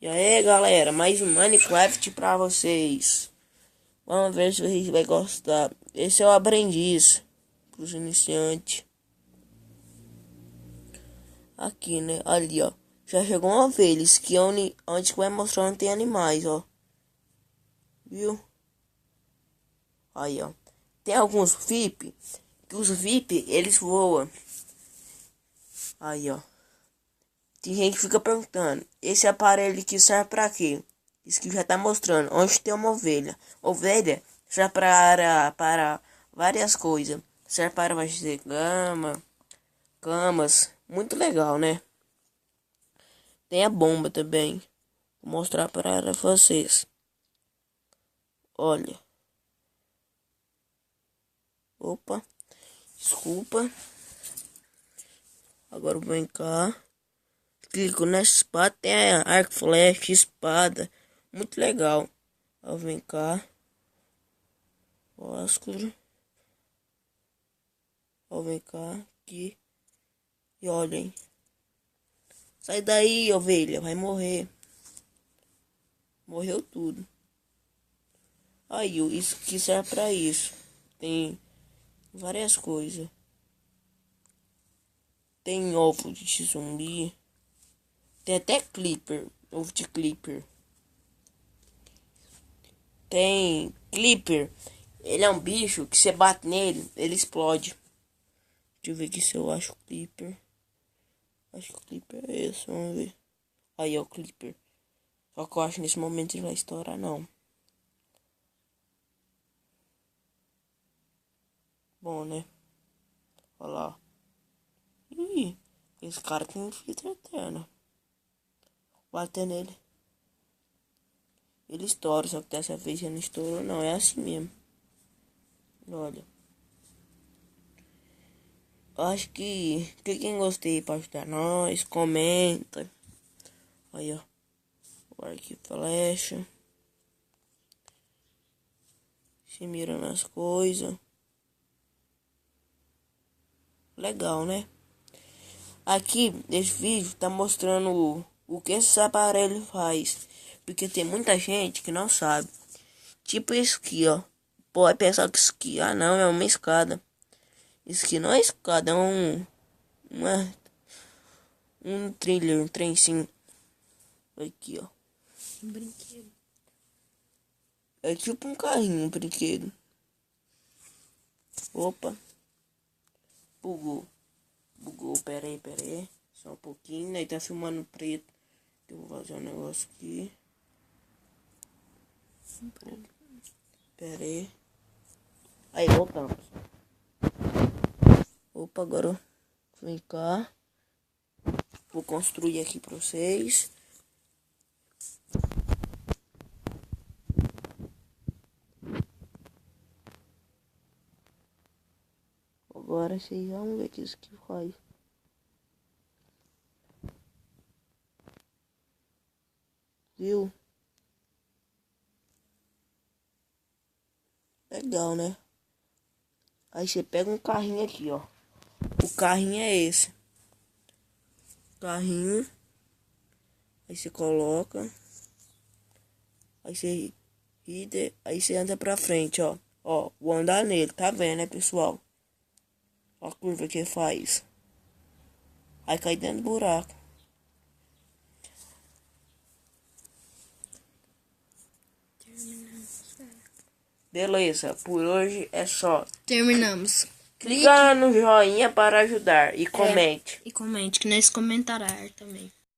E aí galera, mais um Minecraft pra vocês. Vamos ver se vocês vão gostar. Esse é o aprendiz pros iniciantes. Aqui, né? Ali, ó. Já chegou uma ovelha. Isso aqui é onde que vai mostrando tem animais, ó. Viu? Aí, ó. Tem alguns VIP. Que os VIP, eles voam. Aí, ó. Tem gente que fica perguntando, esse aparelho aqui serve pra quê? Isso que já tá mostrando, onde tem uma ovelha. Ovelha serve para várias coisas. Serve para fazer camas. Muito legal, né? Tem a bomba também. Vou mostrar para vocês. Olha. Opa. Desculpa. Agora vem cá. Clico nessa espada, tem arco, flecha, espada. Muito legal. Ó, vem cá. Ósculo. Ó, vem cá. Aqui. E olhem. Sai daí, ovelha. Vai morrer. Morreu tudo. Aí, isso que serve pra isso. Tem várias coisas. Tem ovo de zumbi. Tem até clipper. Ovo de clipper. Tem clipper. Ele é um bicho que você bate nele, ele explode. Deixa eu ver aqui se eu acho o clipper. Acho que o clipper é esse, vamos ver. Aí é o clipper. Só que eu acho que nesse momento ele vai estourar, não. Bom, né? Olha lá. Ih, esse cara tem um filtro eterno. Bater nele. Ele estoura, só que dessa vez ele não estourou, não. É assim mesmo. Olha. Acho que quem gostei para ajudar nós, comenta. Aí, ó. O arco e flecha. Se mira nas coisas. Legal, né? Aqui, nesse vídeo, tá mostrando o que esse aparelho faz. Porque tem muita gente que não sabe. Tipo isso aqui, ó. Pode pensar que isso aqui, não, é uma escada. Isso aqui não é escada, é um thriller, um trem sim. Aqui, ó. Um brinquedo. É tipo um carrinho, um brinquedo. Opa. Bugou, pera aí. Só um pouquinho, aí tá filmando preto. Eu vou fazer um negócio aqui. Pera aí. Aí, voltamos. Opa, agora vem cá. Vou construir aqui pra vocês. Agora vocês vão ver o que isso que faz. Viu? Legal, né? Aí você pega um carrinho aqui, ó. O carrinho é esse. Carrinho. Aí você coloca. Aí você ida. Aí você anda pra frente, ó. Ó, vou andar nele, tá vendo, né, pessoal? Ó a curva que faz. Aí cai dentro do buraco. Beleza, por hoje é só. Terminamos. Clica no joinha para ajudar e comente. E comente, que nós comentará também.